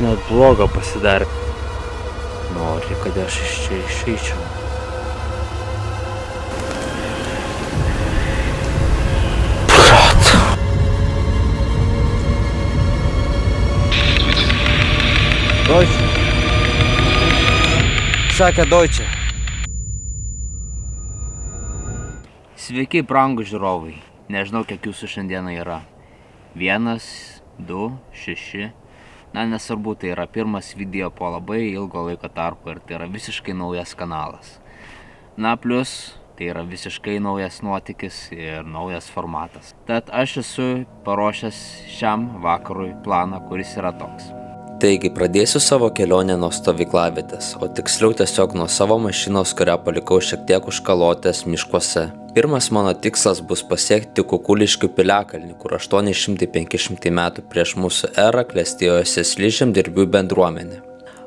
Net blogo pasidarė. Nori, kad aš iš čia išeičiau. Deutsche. Sakė Deutsche. Sveiki, brangūs žiūrovai. Nežinau, kiek jūsų šiandieną yra. 1, 2, 6. Na, nesvarbu, tai yra pirmas video po labai ilgo laiko tarpo ir tai yra visiškai naujas kanalas. Na, plus, tai yra visiškai naujas nuotykis ir naujas formatas. Tad aš esu paruošęs šiam vakarui planą, kuris yra toks. Taigi, pradėsiu savo kelionę nuo stovyklavietės, o tiksliau tiesiog nuo savo mašinos, kurią palikau šiek tiek už Kalotės miškuose. Pirmas mano tikslas bus pasiekti Kukuliškių piliakalnį, kur 800–500 metų prieš mūsų erą klestėjo sėsli žemdirbių bendruomenė.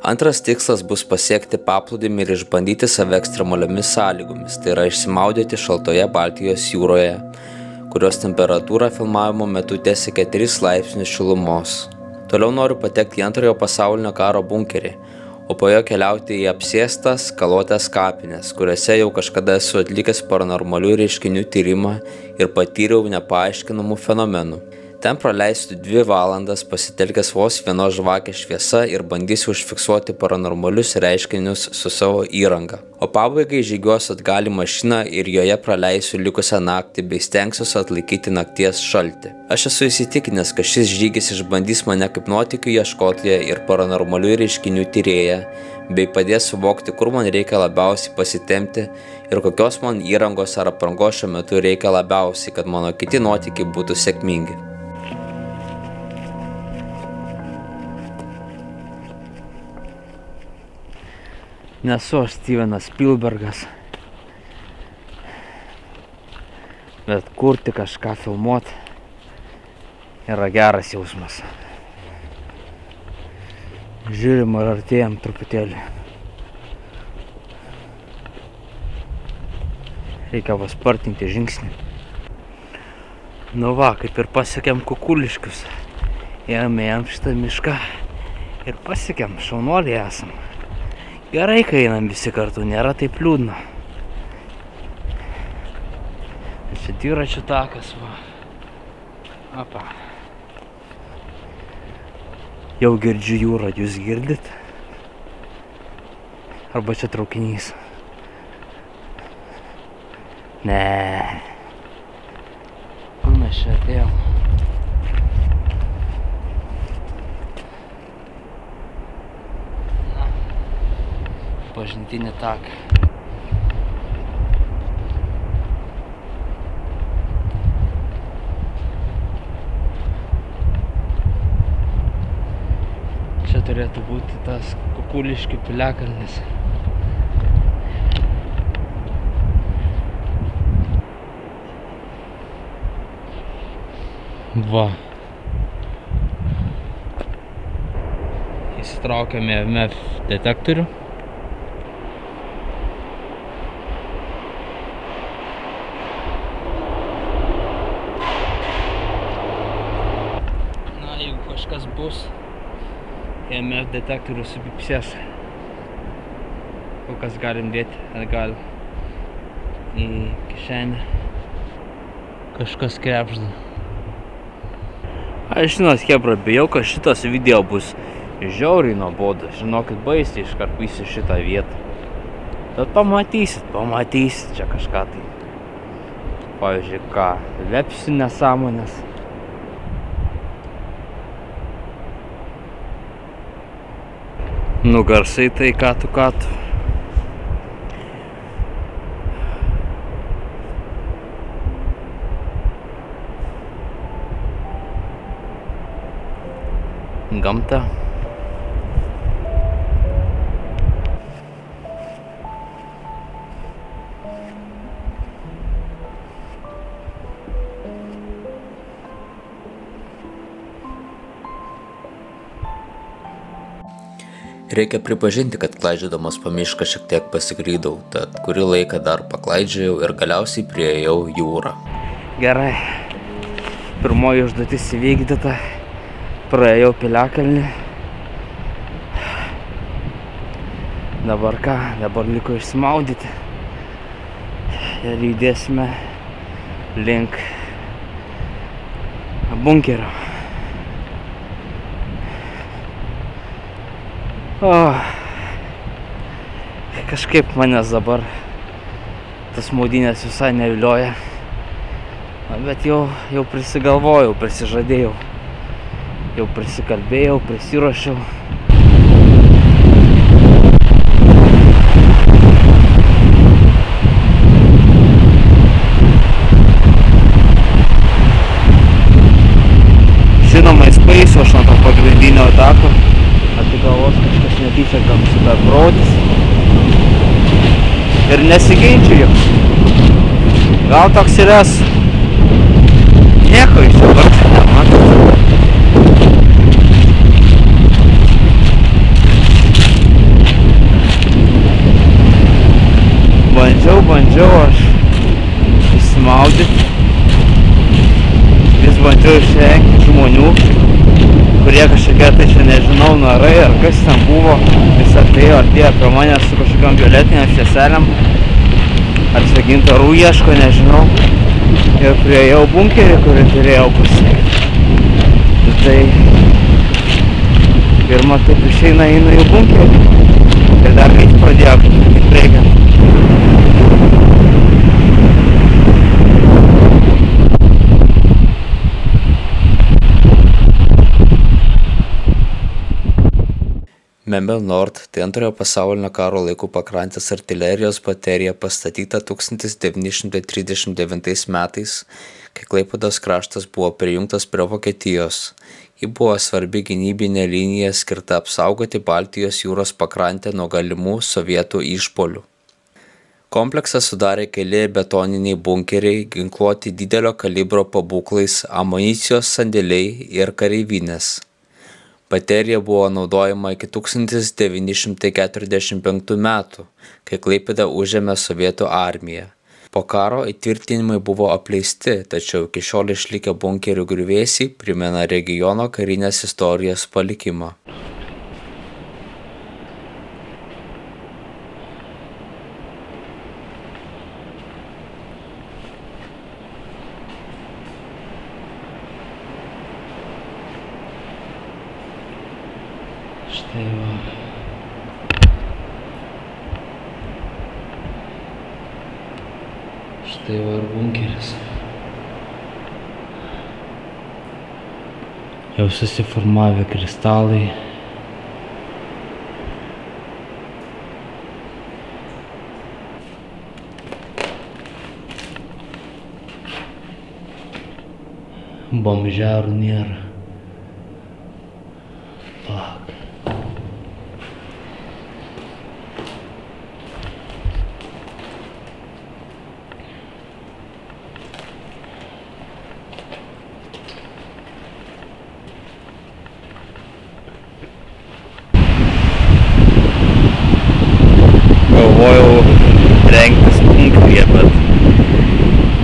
Antras tikslas bus pasiekti paplūdimį ir išbandyti save ekstremaliomis sąlygomis, tai yra išsimaudyti šaltoje Baltijos jūroje, kurios temperatūra filmavimo metu tesiekė 3 laipsnius šilumos. Toliau noriu patekti į Antrojo pasaulinio karo bunkerį, o po jo keliauti į apsėstas Kalotės kapines, kuriuose jau kažkada esu atlikęs paranormalių reiškinių tyrimą ir patyriau nepaaiškinamų fenomenų. Ten praleisiu 2 valandas pasitelkęs vos vienos žvakės šviesa ir bandysiu užfiksuoti paranormalius reiškinius su savo įranga. O pabaigai žygiuosiu atgal į mašiną ir joje praleisiu likusią naktį bei stengsiuosi atlaikyti nakties šaltį. Aš esu įsitikinęs, kad šis žygis išbandys mane kaip nuotykių ieškotoją ir paranormalių reiškinių tyrėją, bei padės suvokti, kur man reikia labiausiai pasitempti ir kokios man įrangos ar aprangos šiuo metu reikia labiausiai, kad mano kiti nuotykiai būtų sėkmingi. Nesu aš Stevenas Spielbergas, bet kurti kažką filmuoti yra geras jausmas. Žiūrim ar artėjam truputėlį. Reikia paspartinti žingsnį. Nu va, kaip ir pasiekėm Kukuliškius. Ėjom šitą mišką ir pasiekėm, šaunuoliai esam. Gerai, kai einam visi kartu, nėra taip liūdna. Čia dviračių takas, va. Apa. Jau girdžiu jūrą, jūs girdit? Arba čia traukinys? Ne. Kur mes čia atėjom? Pažintinį taką. Čia turėtų būti tas Kukuliškių piliakalnis. Va. Įsitraukėme MF detektorių. Kažkas bus, MF detektorius supipsės. Kol kas galim dėti atgal į kišenę. Kažkas krepžda. Aš žinot, chebra, bijau, kad šitas video bus žiauriai nuobodus. Žinokit, baisiai iškarpysiu šitą vietą. Bet pamatysit čia kažką tai. Pavyzdžiui, ką, lepsiu nesąmonės. Nu garsai tai ką tu. Gamta. Reikia pripažinti, kad klaidžiodamas po mišką šiek tiek pasiklydau, tad kurį laiką dar paklaidžiojau ir galiausiai priėjau jūrą. Gerai, pirmoji užduotis įvykdyta, praėjau piliakalnį, Dabar ką? Dabar liko išsimaudyti. Ir judėsime link bunkerio. Kažkaip manęs dabar tas maudynės visai nevilioja. Bet jau prisigalvojau, prisižadėjau. Jau prisikalbėjau, prisiruošiau. Žinoma, įspaisiu aš nuo to pagrindinio tako. Ati galvos kažkas netyčia gal superprotis. Ir nesiginčiju. Gal toks ir esu. Nieko iš čia varčiu nematot. Bandžiau aš išsimaudyti. Vis bandžiau išvengti žmonių, kurie kažkokie, tai čia nežinau, narai ar kas ten buvo. Vis atėjo prie manęs su kažkokiom violetiniam švieselėm. Ar čia gintarų ieško, nežinau. Ir priėjau bunkerį, kurį turėjau pasiekti. Tai pirmą taip išeina į bunkerį. Ir dar greit pradėjo kaip reikiant. Memel Nord tai antrojo pasaulinio karo laikų pakrantės artilerijos baterija pastatyta 1939 metais, kai Klaipėdos kraštas buvo prijungtas prie Vokietijos. Ji buvo svarbi gynybinė linija skirta apsaugoti Baltijos jūros pakrantę nuo galimų sovietų išpuolių. Kompleksą sudarė keli betoniniai bunkeriai, ginkluoti didelio kalibro pabūklais, amunicijos sandėliai ir kareivinės. Baterija buvo naudojama iki 1945 metų, kai Klaipėdą užėmė sovietų armija. Po karo įtvirtinimai buvo apleisti, tačiau iki šiol išlikę bunkerių griuvėsiai primena regiono karinės istorijos palikimą. Štai va. Štai va ir bunkeris. Jau susiformavę kristalai. Bomžerų nėra. Plak. Galvojau rengtis bunkeryje, bet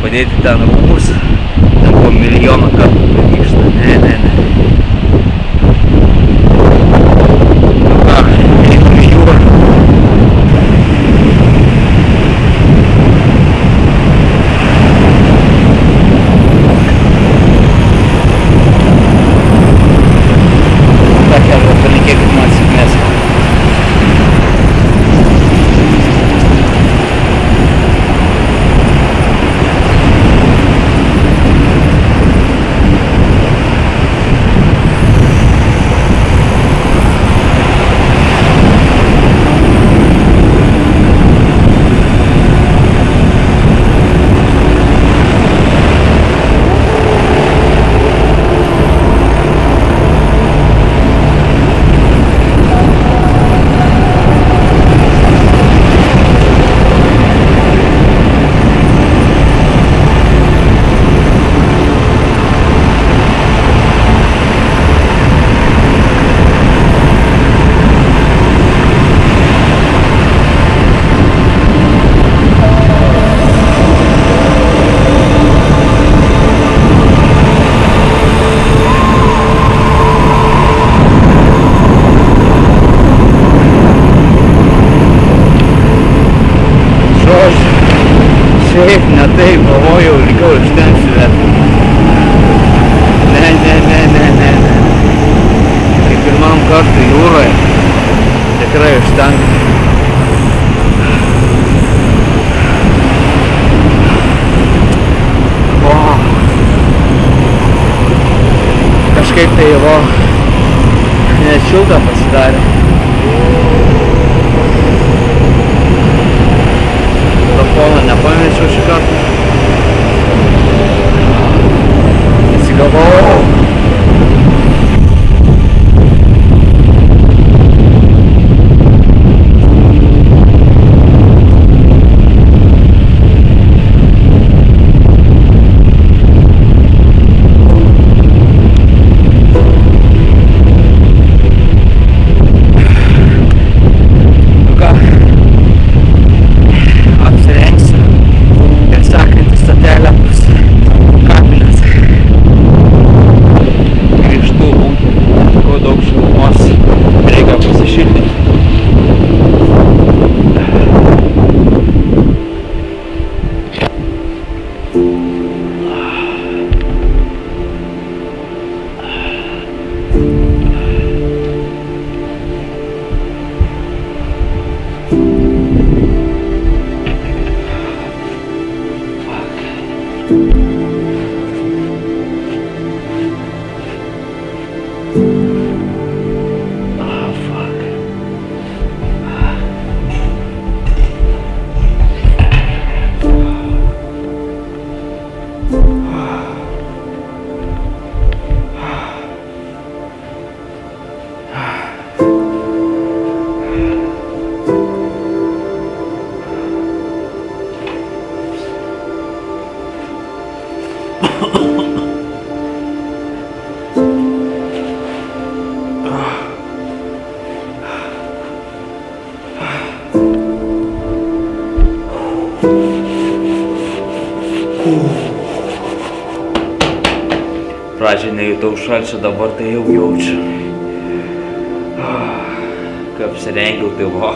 padėti ten rūmus, ten buvo milijoną kartų grįžta. Ne. Eitum į jūrą. Tokia palinkėkit man sėkmės. ne taip, galvojau, ilgiau ištengsiu, bet ne. Kaip pirmam kartui jūroje, tikrai užtenka. Kažkaip tai jau net šilta pasidarė. Telefoną nepamečiau šį kartą. Nesigavau. Pradžiai nejutau šalčio, dabar tai jau jaučiu. Kai apsirengiau, tai va.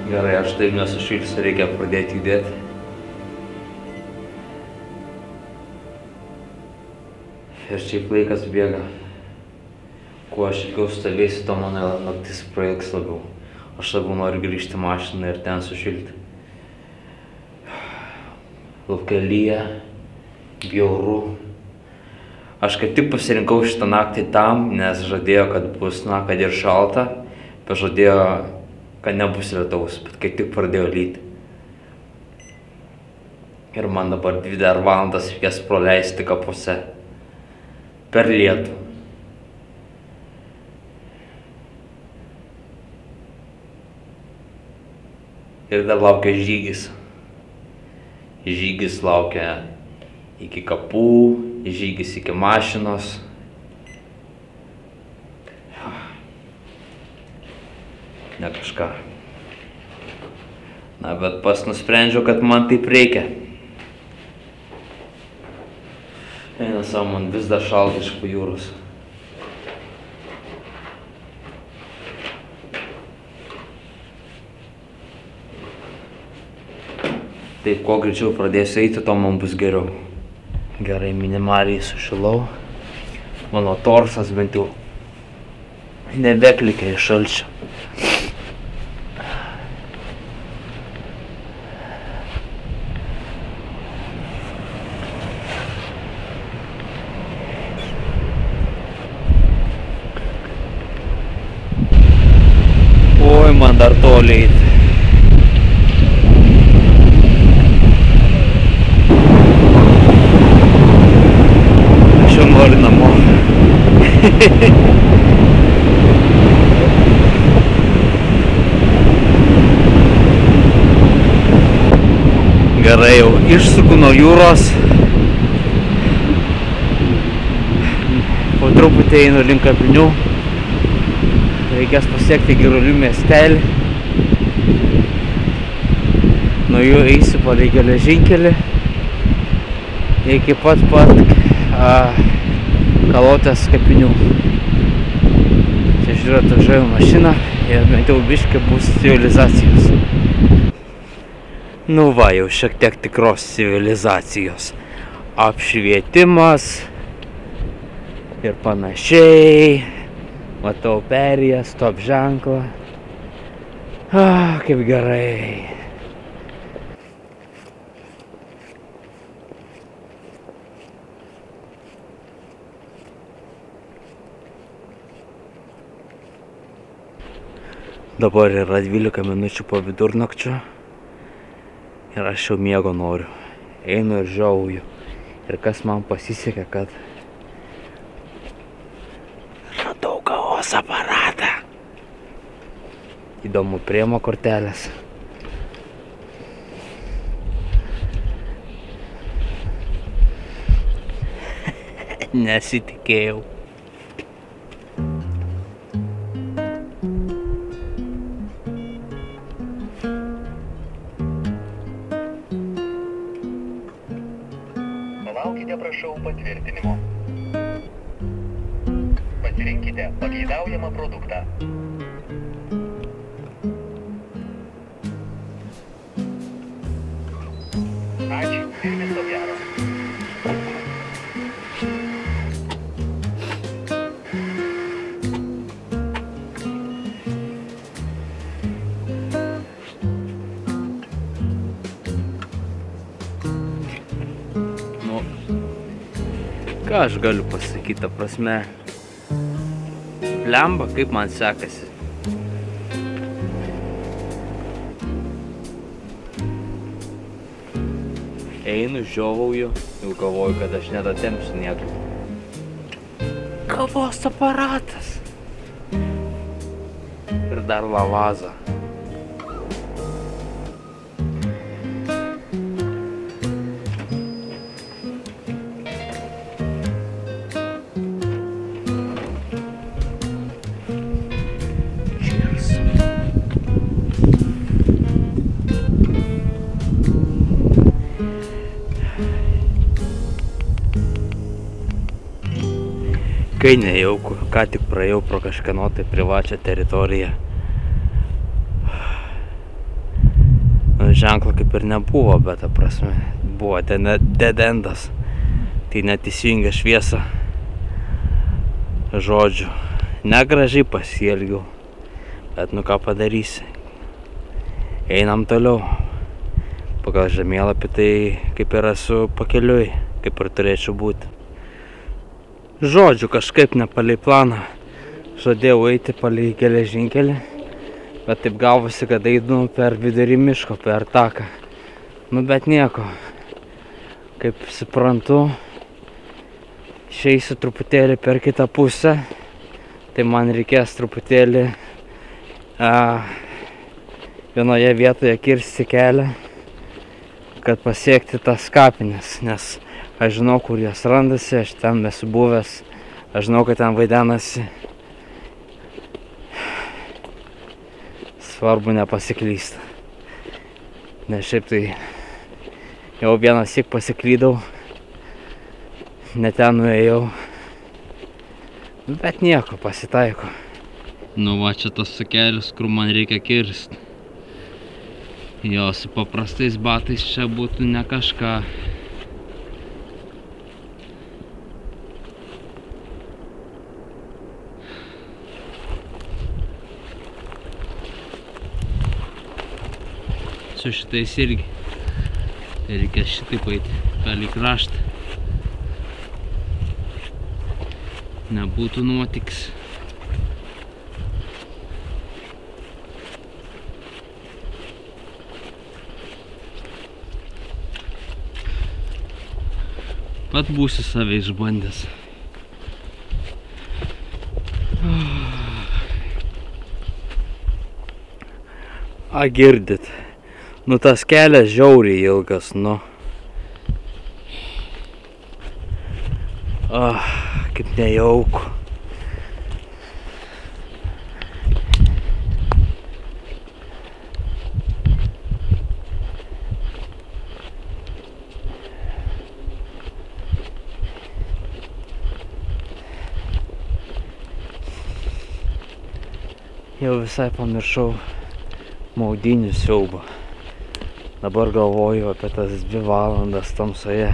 Gerai, aš taip nesušilsiu, reikia pradėti judėti. Ir šiaip laikas bėga. Kuo aš ilgiau stovėsiu, to mano naktis prailgs labiau. Aš labiau noriu grįžti į mašiną ir ten sušilti. Lauke lyja, bjauru. Aš kaip tik pasirinkau šitą naktį tam, nes žadėjo, kad bus, kad ir šalta, bet žadėjo, kad nebus lietaus, bet kai tik pradėjo lyti. Ir man dabar 2 dar valandas reikės praleisti kapuose per lietų. Ir dar laukia žygis. Žygis laukia iki kapų, žygis iki mašinos. Ne kažką. Na, bet pas nusprendžiau, kad man taip reikia. Eina savo, man vis dar šalta iš po jūros. Taip, kuo greičiau pradėsiu eiti, to man bus geriau. Gerai, minimaliai sušilau. Mano torsas bent jau nebeklikia iš šalčio. Oi, man dar toli eiti. Aš jau noriu namo. Gerai, jau išsuku nuo jūros. Po truputį einu link kapinių. reikės pasiekti Girulių miestelį. Nuo jų eisiu palei geležinkelį iki pat Kalotės kapinių. Čia žiūrėjau, atvažiuoju mašiną ir bent jau biškį bus civilizacijos. Nu va, jau šiek tiek tikros civilizacijos. Apšvietimas ir panašiai. Matau perėją, stop ženklą. Kaip gerai. Dabar yra 12 minučių po vidurnakčio ir aš jau miego noriu. Einu ir žiauju. Ir kas man pasisekė, kad radau kavos aparatą. Įdomu, priima kortelės. Nesitikėjau. Palaukite, prašau, patvirtinimo. Pasirinkite pageidaujamą produktą. Ačiū ir viso gero. Ką aš galiu pasakyti, ta prasme, blemba, kaip man sekasi. Einu, žiovauju, jau galvoju, kad aš nedatempsiu niekaip. Kavos aparatas. Ir dar lavaza. Kai nejauku, ką tik praėjau pro kažkieno tai privačią teritoriją. Ženklo kaip ir nebuvo, bet ta prasme, buvo ten dead endas. Tai net įsijungė šviesą. Žodžiu, negražiai pasielgiau, bet nu ką padarysi. Einam toliau. Pagal žemėlapį tai kaip ir esu pakeliui, kaip ir turėčiau būti. Žodžiu, kažkaip ne palei planą. Žadėjau eiti palei geležinkelį, bet taip gavosi, kad einu per vidurį miško, per taką. Nu, bet nieko. Kaip suprantu, išeisiu truputėlį per kitą pusę, tai man reikės truputėlį vienoje vietoje kirsti kelią, kad pasiekti tas kapines, nes aš žinau, kur jos randasi, aš ten esu buvęs, aš žinau, kad ten vaidenasi. Svarbu nepasiklysti. Nes šiaip tai jau vieną syk pasiklydau, ne ten nuėjau. Bet nieko, pasitaiko. Nu va, čia tas takelis, kur man reikia kirsti. Jo, su paprastais batais čia būtų ne kažką. Su šitais irgi. Tai reikės šitaip eiti, palei kraštą. Nebūtų nuotiks. Pat būsi save išbandęs. A, girdit. Nu, tas kelias žiauriai ilgas, nu. Kaip nejauku. Jau visai pamiršau maudynių siaubą. Dabar galvoju apie tas 2 valandas tamsoje.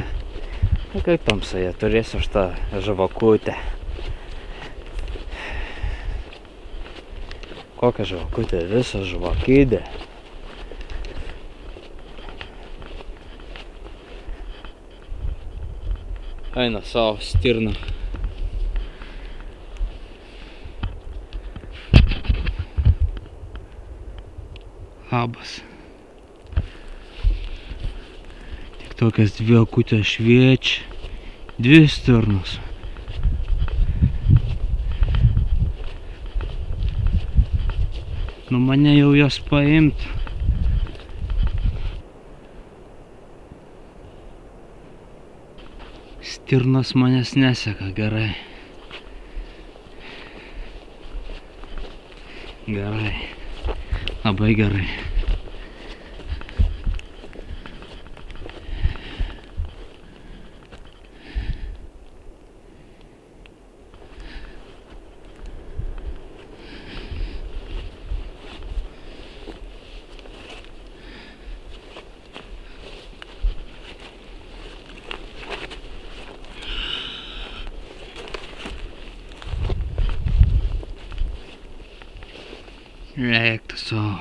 Na kaip tamsoje, turėsiu aš tą žvakutę. Kokia žvakutė? Visa žvakydė. Eina savo stirna. Labas. Tik tokias 2 akutės šviečia. 2 stirnos. Nu mane jau jos paimt. Stirnos manęs neseka, gerai. Gerai. Labai gerai. Eik tu savo.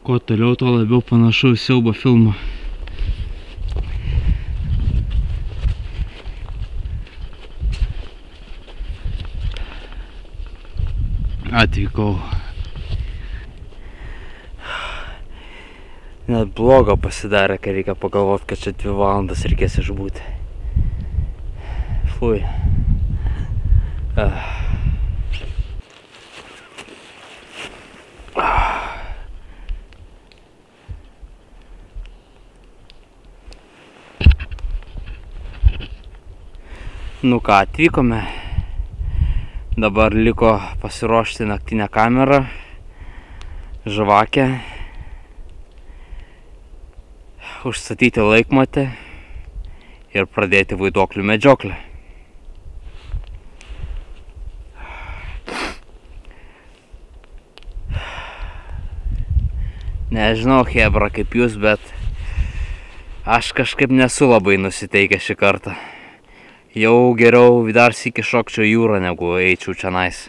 Kuo toliau, tuo labiau panašu į siaubo filmą. Atvykau. Net blogo pasidarė, kai reikia pagalvoti, kad čia 2 valandas reikės išbūti. Fui. Nu ką, atvykome. Dabar liko pasiruošti naktinę kamerą, žvakę, užstatyti laikmatį ir pradėti vaiduoklių medžioklę. Nežinau, chebra, kaip jūs, bet aš kažkaip nesu labai nusiteikęs šį kartą. Jau geriau dar sykį šokčiau jūrą, negu eičiau čionais.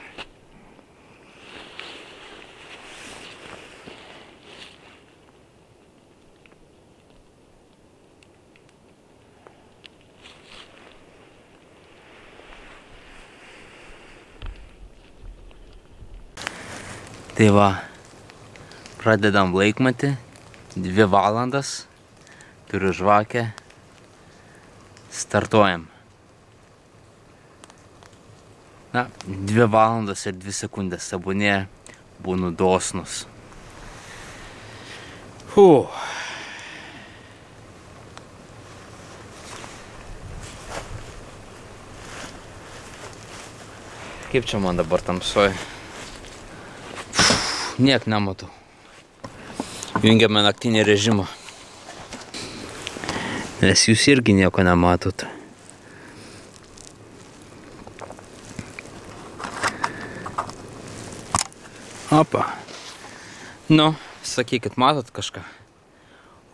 Tai va, pradedam laikmatį, 2 valandas, turiu žvakę, startuojam. Na, 2 valandas ir 2 sekundės, tebūnie būnu dosnus. Kaip čia man dabar tamsoj? Niek nematau. Jungiame naktinį režimą. Nes jūs irgi nieko nematot. Opa. Nu, sakykit, matot kažką?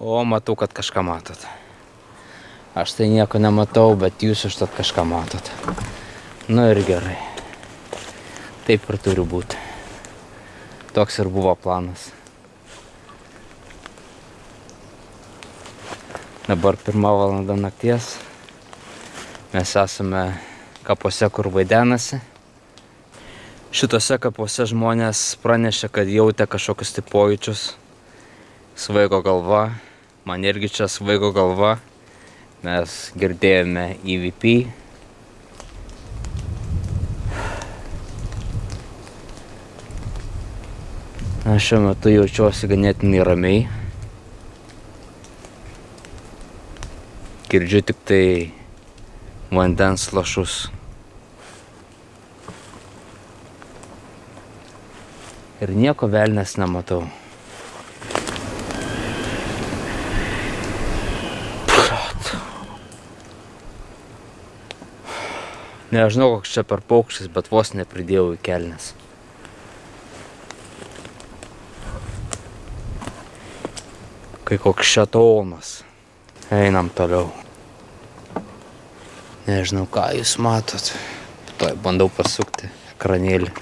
O, matau, kad kažką matot. Aš tai nieko nematau, bet jūs užtat kažką matot. Nu ir gerai. Taip ir turi būti. Toks ir buvo planas. Dabar 1 valanda nakties. Mes esame kapuose, kur vaidenasi. Šitose kapuose žmonės pranešė, kad jautė kažkokius tai pojūčius. Svaigo galva. Man irgi čia svaigo galva. Mes girdėjome EVP. Aš šiuo metu jaučiuosi ganėtinai ramiai. Girdžiu tik tai vandens lašus. Ir nieko velnės nematau. Nežinau, koks čia per paukštis, bet vos nepridėjau į kelnes. Kai koks šėtonas. Einam toliau. Nežinau, ką jūs matot. Tuoj bandau pasukti ekranėlį.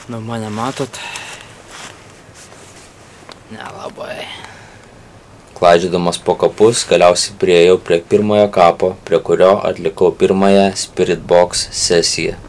Nu, mane matot? Nelabai. Klaidžiodamas po kapus, galiausiai priėjau prie pirmojo kapo, prie kurio atlikau pirmąją Spirit Box sesiją.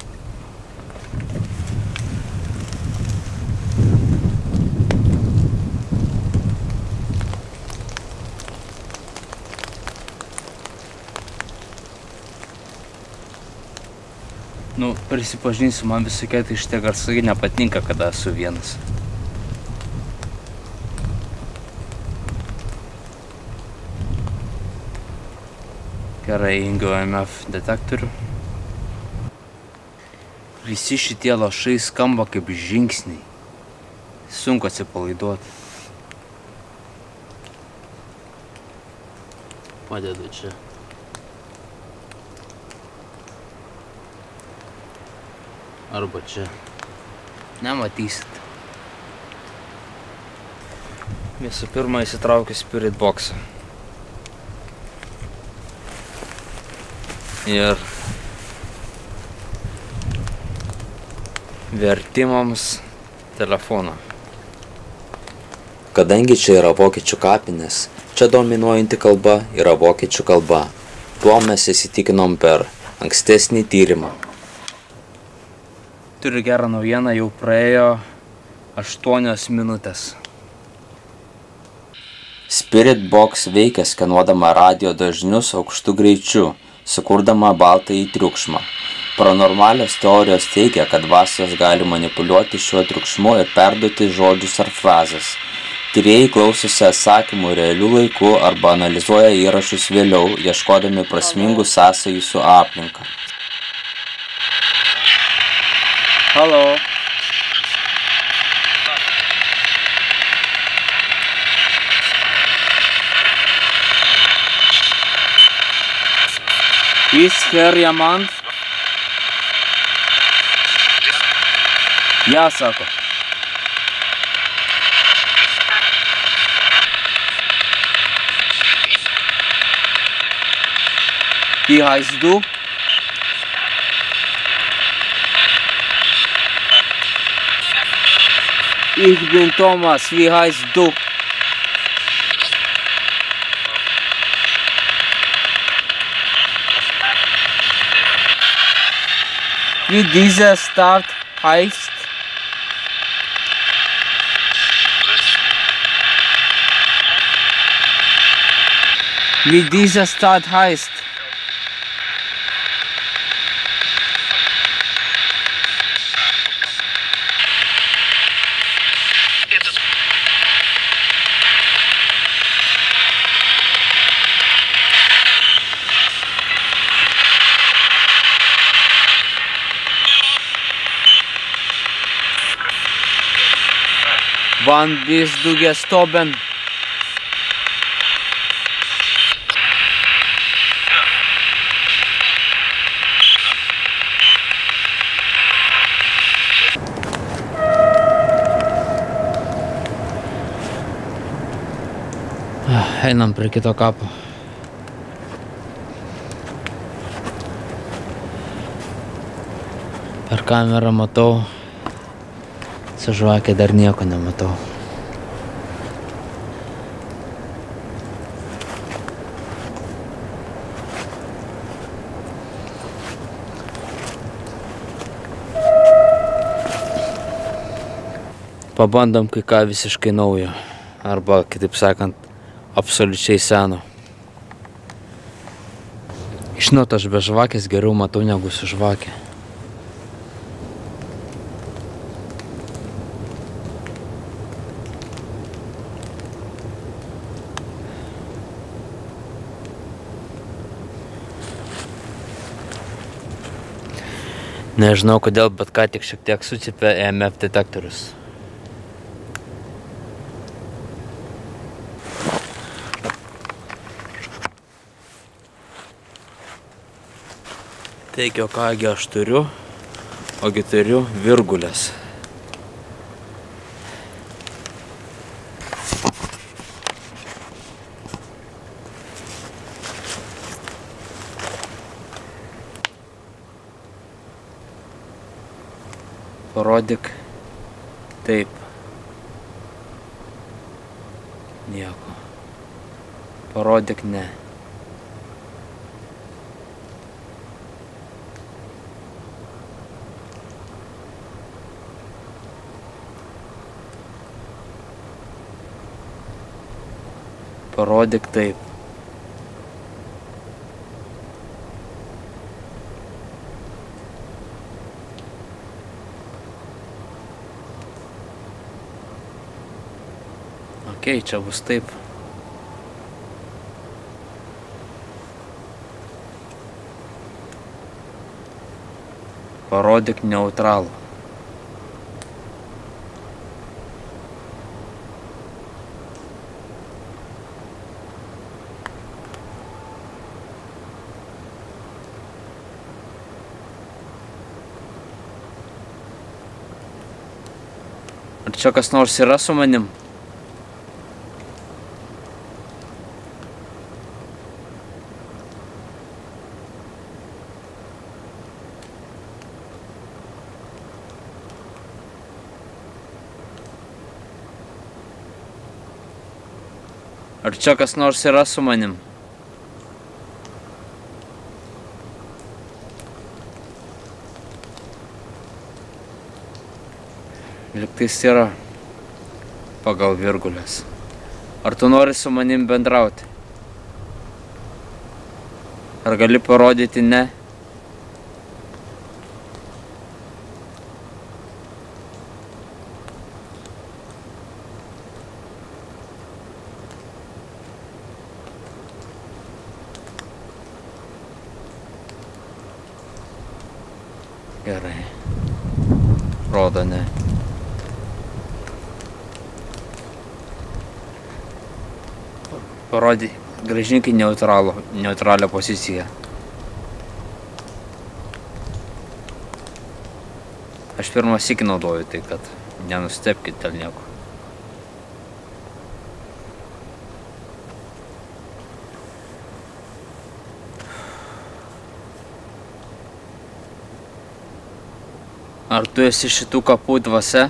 Nu, prisipažinsiu, man visokie tai šitie garsai nepatinka, kada esu vienas. Gerai, įjungiau EMF detektorių. Visi šitie lašai skamba kaip žingsniai. Sunku atsipalaiduoti. Padedu čia. Arba čia. Nematysit. Visų pirma įsitraukiu Spirit Boxą. Ir vertimams telefoną. Kadangi čia yra vokiečių kapinės, čia dominuojanti kalba yra vokiečių kalba. Tuo mes įsitikinom per ankstesnį tyrimą. Turiu gerą naujieną, jau praėjo 8 minutės. Spirit Box veikia skenuodama radio dažnius aukštų greičių, sukurdama baltąjį triukšmą. Paranormalios teorijos teigia, kad dvasios gali manipuliuoti šiuo triukšmu ir perduoti žodžius ar frazes. Tyrėjai klausosi atsakymų realių laikų arba analizuoja įrašus vėliau, ieškodami prasmingų sąsajų su aplinka. Halo. Ist Herr jemand? Ja, sako. Wie heißt du? Ich bin Thomas, wie heißt du? Wie dieser Stadt heißt? Wie diese Stadt heißt? Wann bist du gestorben? Einam prie kito kapo. Per kamerą matau, su žvakė dar nieko nematau. Pabandom kai ką visiškai naujo. Arba, kitaip sakant, absoliučiai seno. Žinot, aš be žvakės geriau matau negu su žvakė. Nežinau kodėl, bet ką tik šiek tiek sucypė EMF detektorius. Taigi, o kągi aš turiu? Ogi turiu virgulės. Parodyk. Taip. Nieko. Parodyk ne. Parodyk taip. Okei, čia bus taip. Parodyk neutralų. Ar čia kas nors yra su manim? Ar čia kas nors yra su manim? Lygtais yra pagal virgulės. Ar tu nori su manim bendrauti? Ar gali parodyti ne? Gerai. Rodo ne. Parodyk, grąžink į neutralią poziciją. Aš pirmą sykį naudoju, tai kad nenustebkit dėl nieko. Ar tu esi šitų kapų dvasia?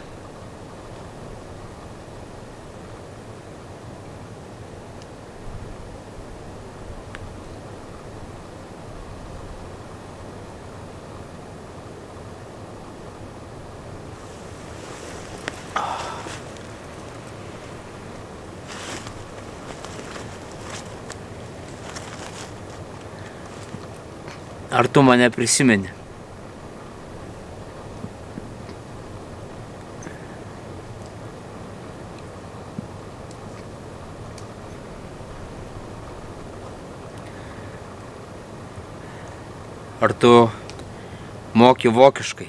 Ar tu mane prisimeni? Ar tu moki vokiškai?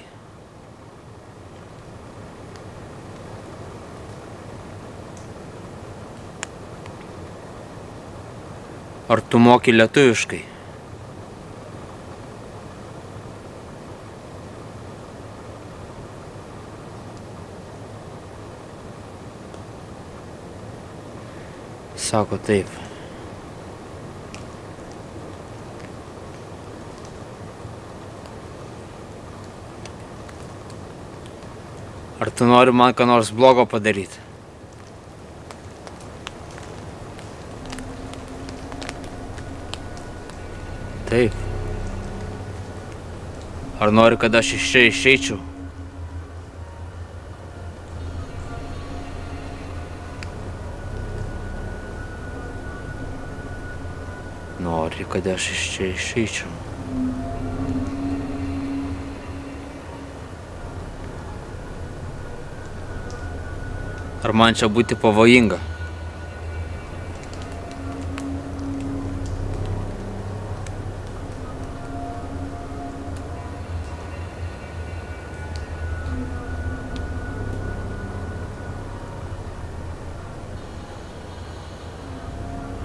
Ar tu moki lietuviškai? Sako taip. Ar tu nori man ką nors blogo padaryti? Taip. Ar nori, kad aš iš čia išeičiau? kad aš iš čia išeičiau. Ar man čia būti pavojinga?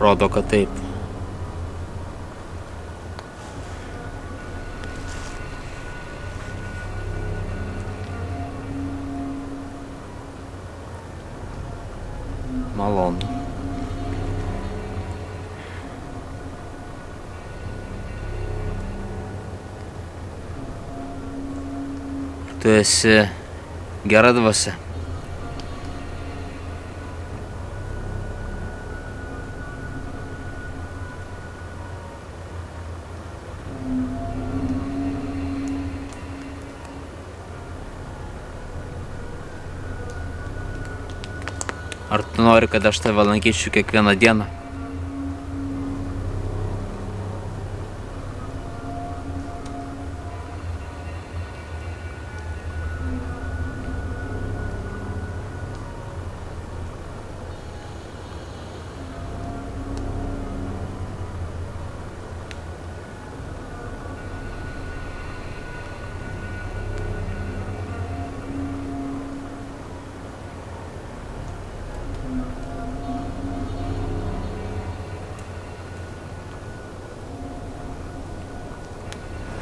Rodo, kad taip. Malonu. Tu esi gera dvasia. Ar tu nori, kad aš tave lankyčiau kiekvieną dieną?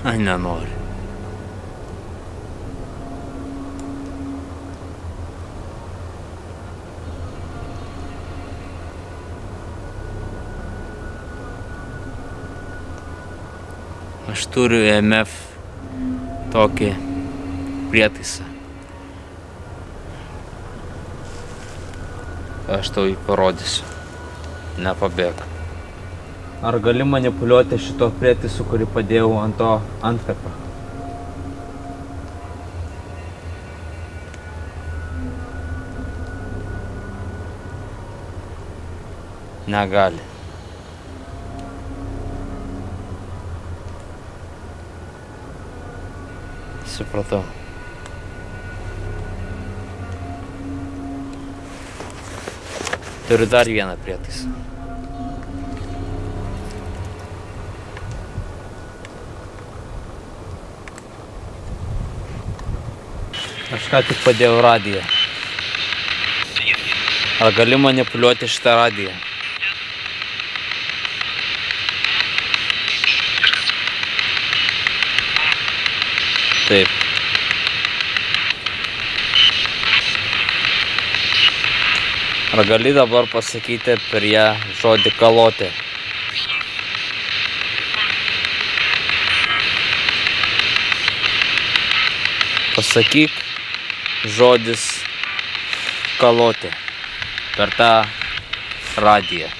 Ai, nenori. Aš turiu EMF tokį prietaisą. Aš tau jį parodysiu. Nepabėk. Ar gali manipuliuoti šito prietaisu, kurį padėjau ant to antkapio? Negali. Supratau. Turiu dar vieną prietaisą. Aš ką tik padėjau radiją. Ar gali manipuliuoti šitą radiją? Taip. Ar gali dabar pasakyti per ją žodį kalotė? Pasakyk žodis kalotė per tą radiją.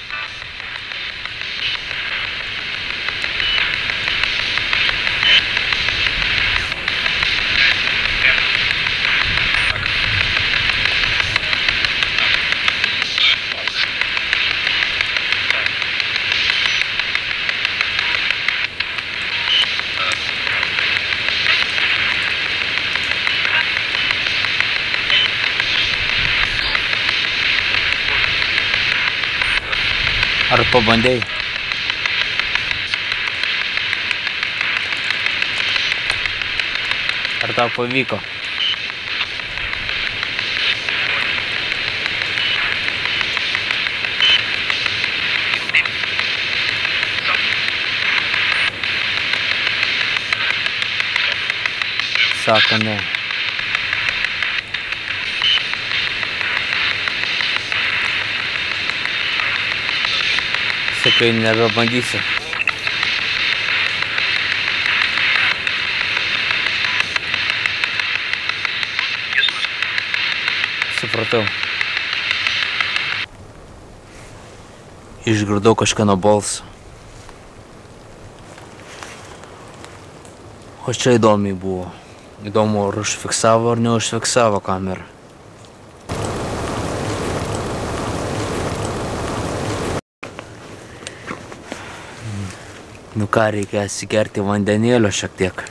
Ar pabandėjai? Ar tau pavyko? Sako ne. Sakai, nebebandysi. Supratau. Išgirdau kažkieno balsą. O čia įdomiai buvo. Įdomu, ar užfiksavo ar neužfiksavo kamerą. Nu ką, reikia atsigerti vandenėlio šiek tiek.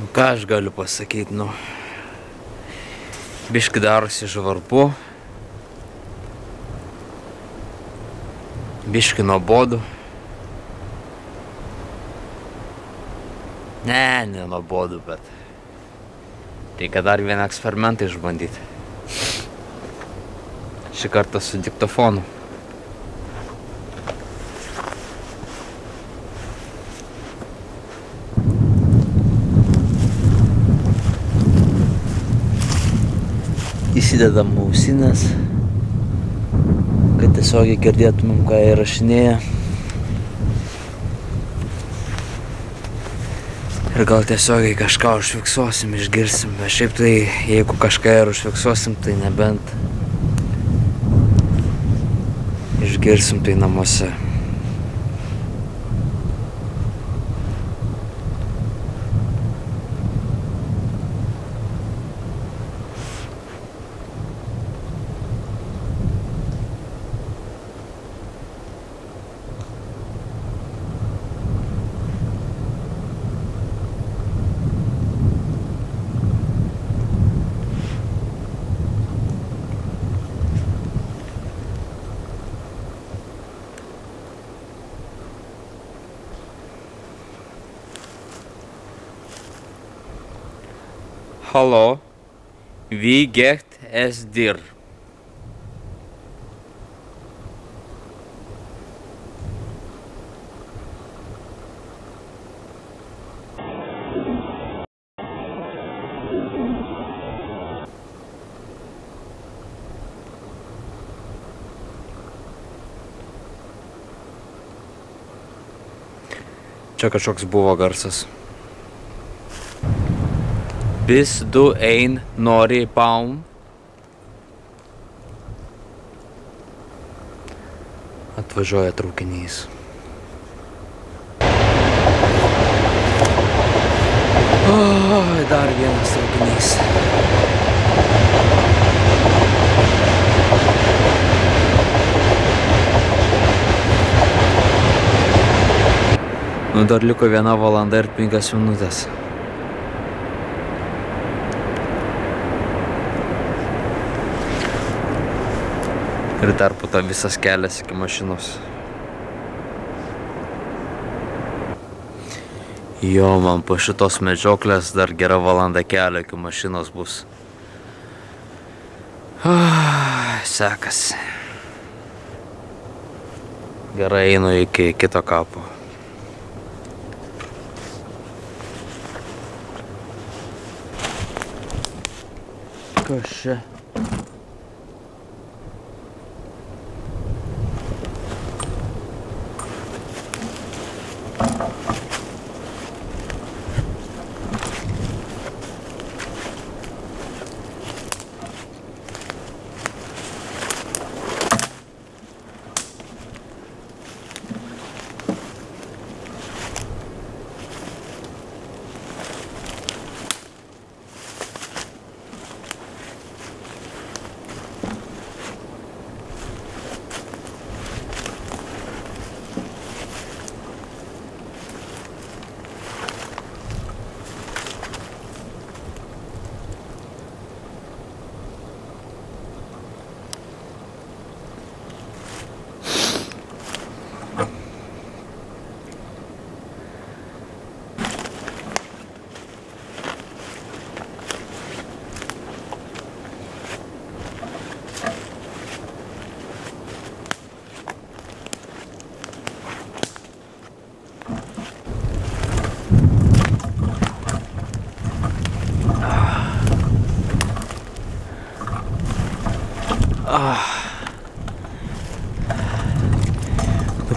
Nu ką aš galiu pasakyti, biški darosi žvarbu, biški nuobodu. Ne nuobodu, bet reikia dar vieną eksperimentą išbandyti. Šį kartą su diktofonu. Įsidedam ausinės, kad tiesiogiai girdėtumėm, ką įrašinėja. Ir gal tiesiogiai kažką užfiksuosim, išgirsim, bet šiaip tai, jeigu kažką ir užfiksuosim, tai nebent išgirsim tai namuose. Hallo, wie geht es dir? Čia kažkoks buvo garsas. Bist du ein neuer Baum? Atvažiuoja traukinys. Oi, dar vienas traukinys. Nu, dar liko 1 valanda ir 5 minutės. Ir dar po to visas kelias iki mašinos. Jo, man po šitos medžioklės dar gera valanda kelio iki mašinos bus. Sekasi. Gerai, einu iki kito kapo. Kas čia?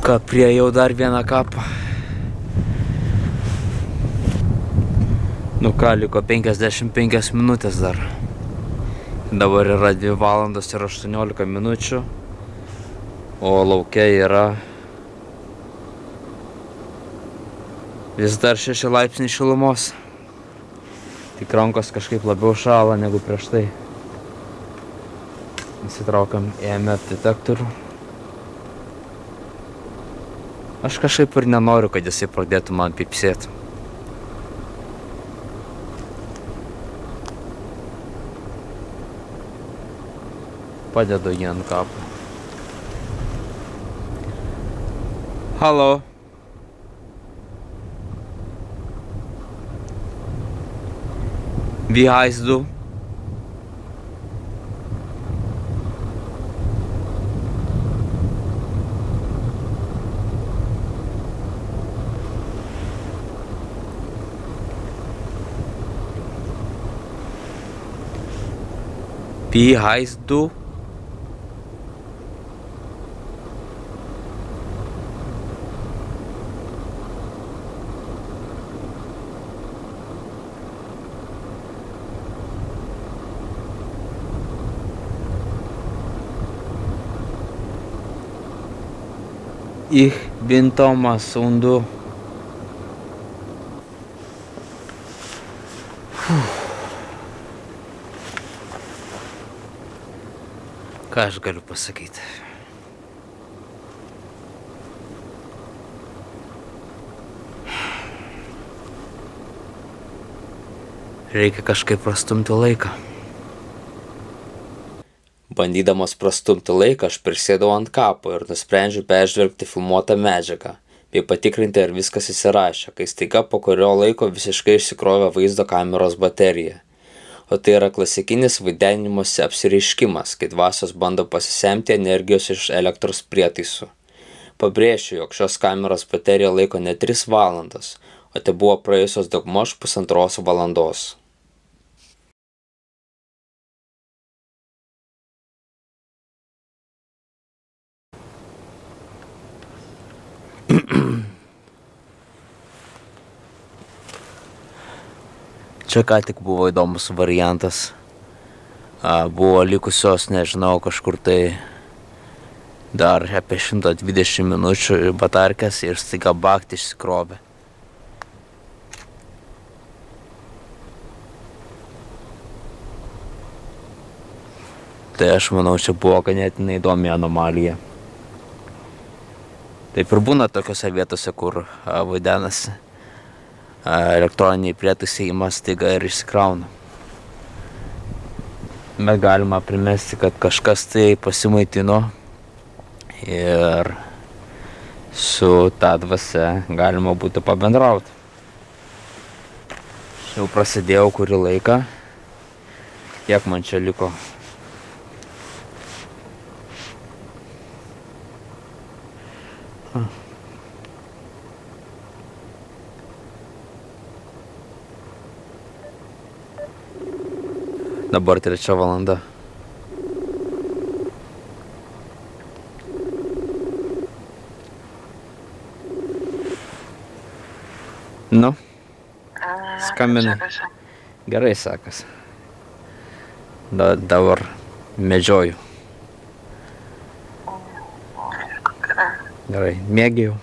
Ką, priejau dar vieną kapą. Nu ką, liko 55 minutės dar. Dabar yra 2 valandos ir 18 minučių. O lauke yra vis dar 6 laipsniai šilumos. Tik rankos kažkaip labiau šąla negu prieš tai. Įsitraukiam EMF detektorių. Aš kažkaip ir nenoriu, kad jisai pradėtų man pipsėti. Padedu jį ant kapo. Halo. Wie heißt du? Wie heißt du? Ich bin Thomas und du? Ką aš galiu pasakyti? Reikia kažkaip prastumti laiką. Bandydamas prastumti laiką, aš prisėdau ant kapo ir nusprendžiau peržvelgti filmuotą medžiagą, bei patikrinti, ar viskas įsirašė, kai staiga po kurio laiko visiškai išsikrovė vaizdo kameros baterija. O tai yra klasikinis vaidenimosi apsireiškimas, kai dvasios bando pasisemti energijos iš elektros prietaisų. Pabrėšiu, jog šios kameros baterija laiko ne 3 valandas, o tai buvo praėjusios daugmaž 1,5 valandos. Čia ką tik buvo įdomus variantas. Buvo likusios, nežinau, kažkur tai dar apie 120 minučių batarkės ir staiga bakti išsikrovė. Tai aš manau, čia buvo ganėtinai įdomi anomalija. Taip ir būna tokiose vietose, kur vaidenasi elektroniniai prietaisai ima staiga ir išsikrauna. Bet galima primesti, kad kažkas tai pasimaitino ir su ta dvasia galima būtų pabendrauti. Aš jau prasidėjau kurį laiką. Kiek man čia liko? Dabar 3 valanda. Nu, skambinai. Gerai sekasi. Dabar medžioju. Gerai, miegi jau.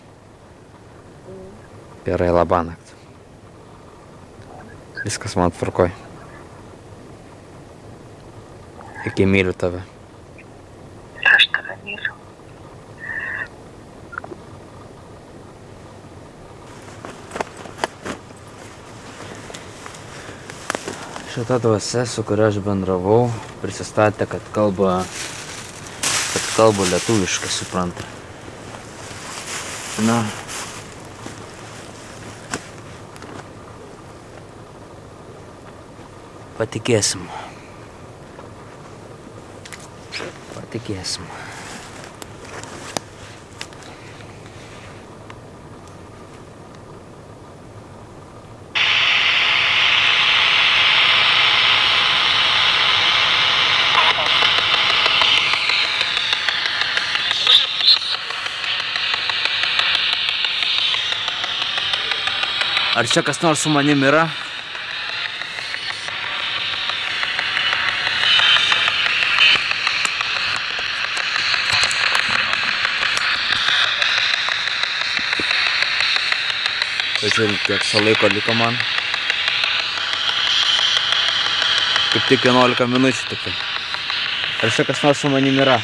Gerai, labanakt. Viskas man tvarkoj. Iki, myliu tave. Aš tave myliu. Šita dvasia, su kuria aš bendravau, prisistatė, kad kalba lietuviškai, supranta. Na. Patikėsim. Patikėsim. Ar čia kas nors su manim yra? Pažiūrėk, kiek laiko liko man. Kaip tik 11 minučių tik. Ar čia kas nors su manim yra?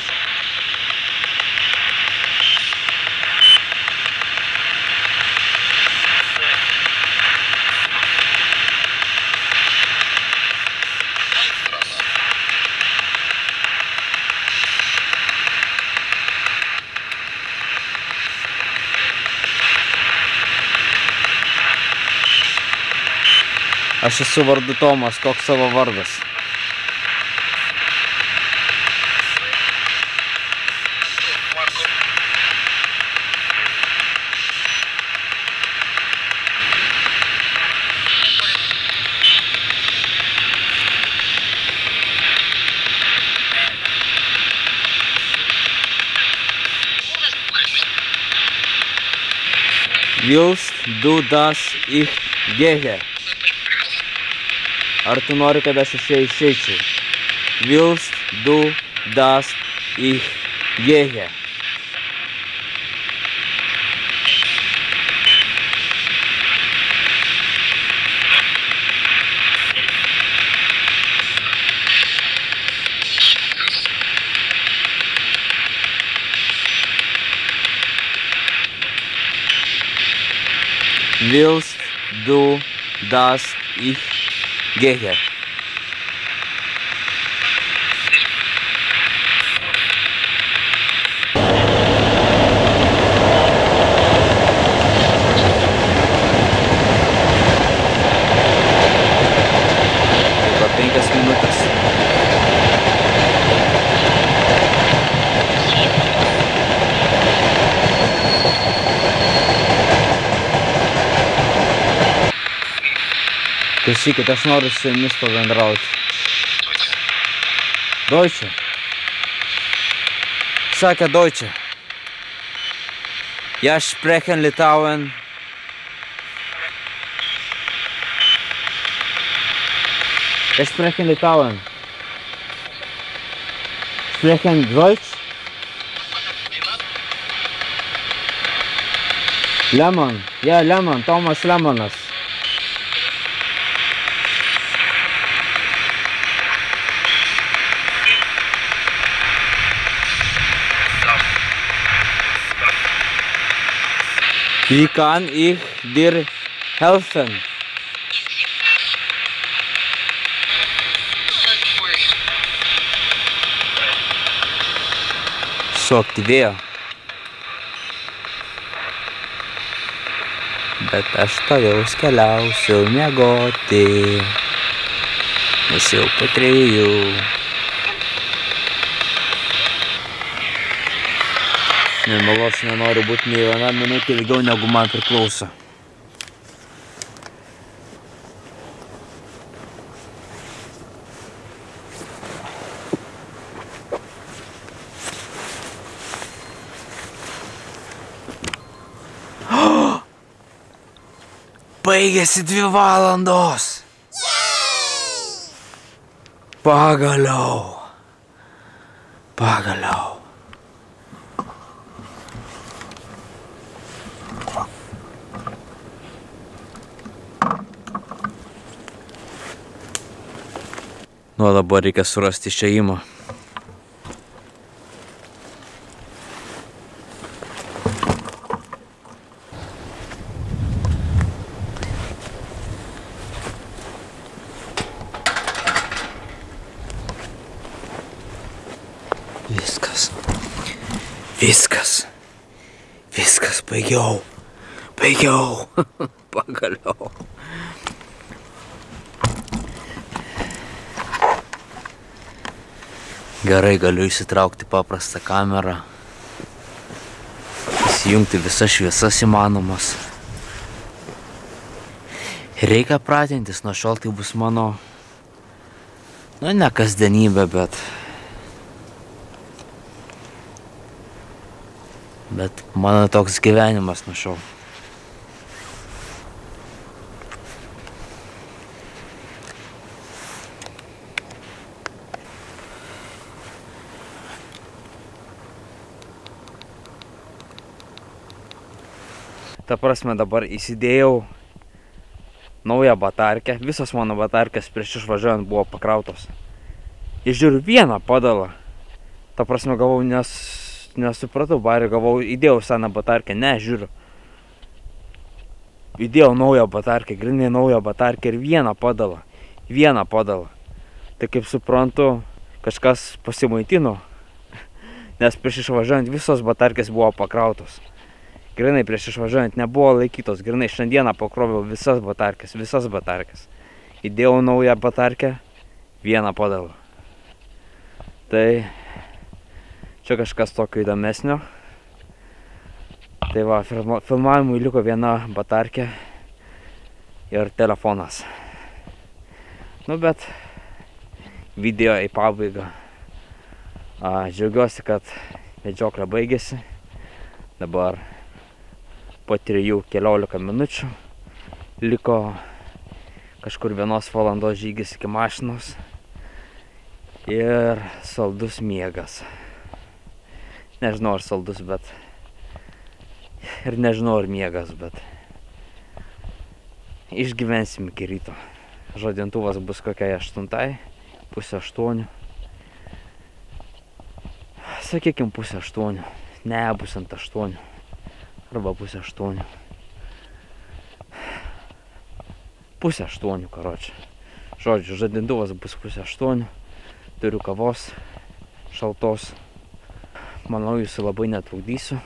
Aš esu vardu Tomas, koks savo vardas? Willst du das ich gehe? Ar tu nori, kad aš išeičiau? Willst du das ich gehe? Willst du das ich gehe? Liko 5 minutės. Klausykit, aš noriu su jumis pabendrauti. Deutsche. Sakė Deutsche. Ja sprechen Litauen. Ja sprechen Litauen. Sprechen Deutsch. Lemon. Ja, Lemon. Tomas Lemonas. Wie kann ich dir helfen? Suaktyvėjo. Bet aš toliau keliausiu miegoti. Nes jau po 3. Nemelos, nenoriu būti nei viena minutė ilgiau negu man priklauso. Baigėsi 2 valandos. Pagaliau. Pagaliau. Nu, dabar reikia surasti išėjimą. Viskas, baigiau. Pagaliau. Gerai, galiu įsitraukti paprastą kamerą, įsijungti visas šviesas įmanomas. Reikia pratintis, nuo šiol tai bus mano, ne kasdienybė, bet mano toks gyvenimas nuo šiol. Ta prasme, dabar įsidėjau naują batarkę. Visos mano batarkės prieš išvažiuojant buvo pakrautos. Ir žiūriu vieną padalą. Ta prasme, galvau, nesupratau, galvau, įdėjau seną batarkę. Ne, žiūriu. Įdėjau naują batarkę, grinai naują batarkę ir vieną padalą. Tai kaip suprantu, kažkas pasimaitino, nes prieš išvažiuojant visos batarkės buvo pakrautos. Grinai prieš išvažiuojant nebuvo laikytos, grinai šiandieną pakroviau visas batarkės. Įdėjau naują batarkę, vieną padalą. Tai čia kažkas tokio įdomesnio. Tai va, filmavimui liko viena batarkė ir telefonas. Nu, bet video į pabaigą. Džiaugiuosi, kad medžioklė baigėsi. Dabar po 3-14 minučių liko kažkur 1 valandos žygis iki mašinos ir saldus miegas. Nežinau, ar saldus, bet ir nežinau, ar miegas, bet išgyvensim iki ryto. Žadintuvas bus kokiai 8, pusė 8. Sakykim, pusė 8. Ne, bus ant 8. Arba pusė 8. Pusė 8, karočią. Žodžiu, žadintuvas bus pusė 8. Turiu kavos šaltos. Manau, jūsų labai netrukdysiu.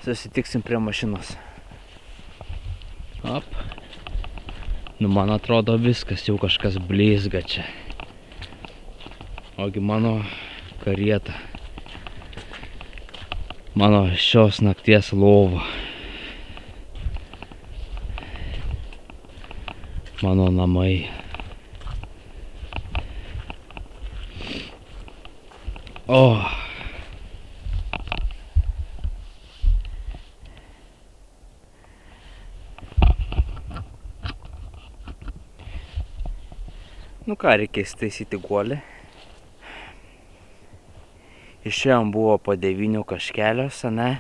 Susitiksim prie mašinos. Op. Nu, man atrodo, viskas jau kažkas blizga čia. Ogi mano karieta. Mano šios nakties lova. Mano namai. O. Nu ką, reikės taisyti guolį. Išėjom buvo po 9 kažkelios, ne?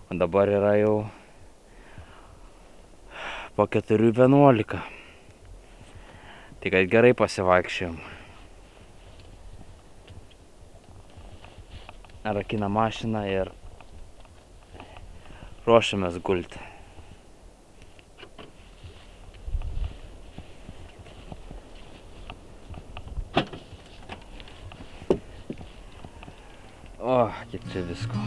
O dabar yra jau po 4:11. Tai kad gerai pasivaikščiojom. Rakina mašiną ir ruošiamės gulti. O, kiek čia visko.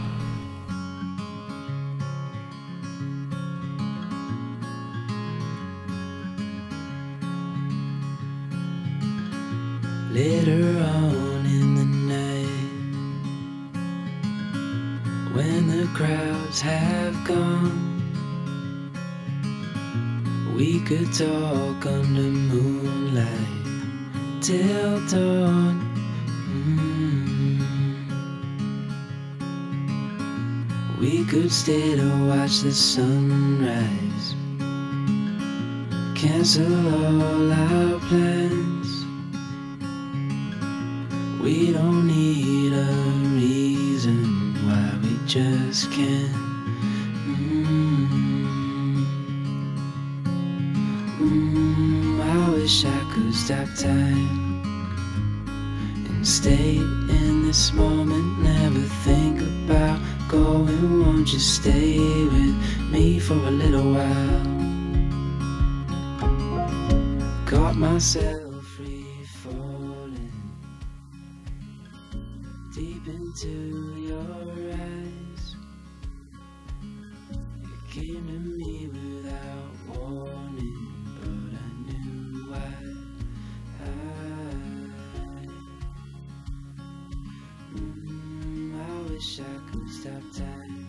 Later on in the night, when the crowds have gone, we could talk under moonlight till dawn. We could stay to watch the sunrise, cancel all our plans. We don't need a reason why we just can't. I wish I could stop time and stay in this moment, never think about going. Won't you stay with me for a little while? Got myself free falling deep into your eyes. You came to me without warning, but I knew why. I wish I could stop time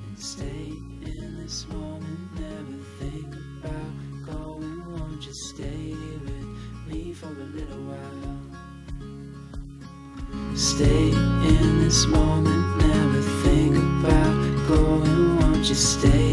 and stay in this moment, never think about going. Won't you stay with me for a little while? Stay in this moment, never think about going. Won't you stay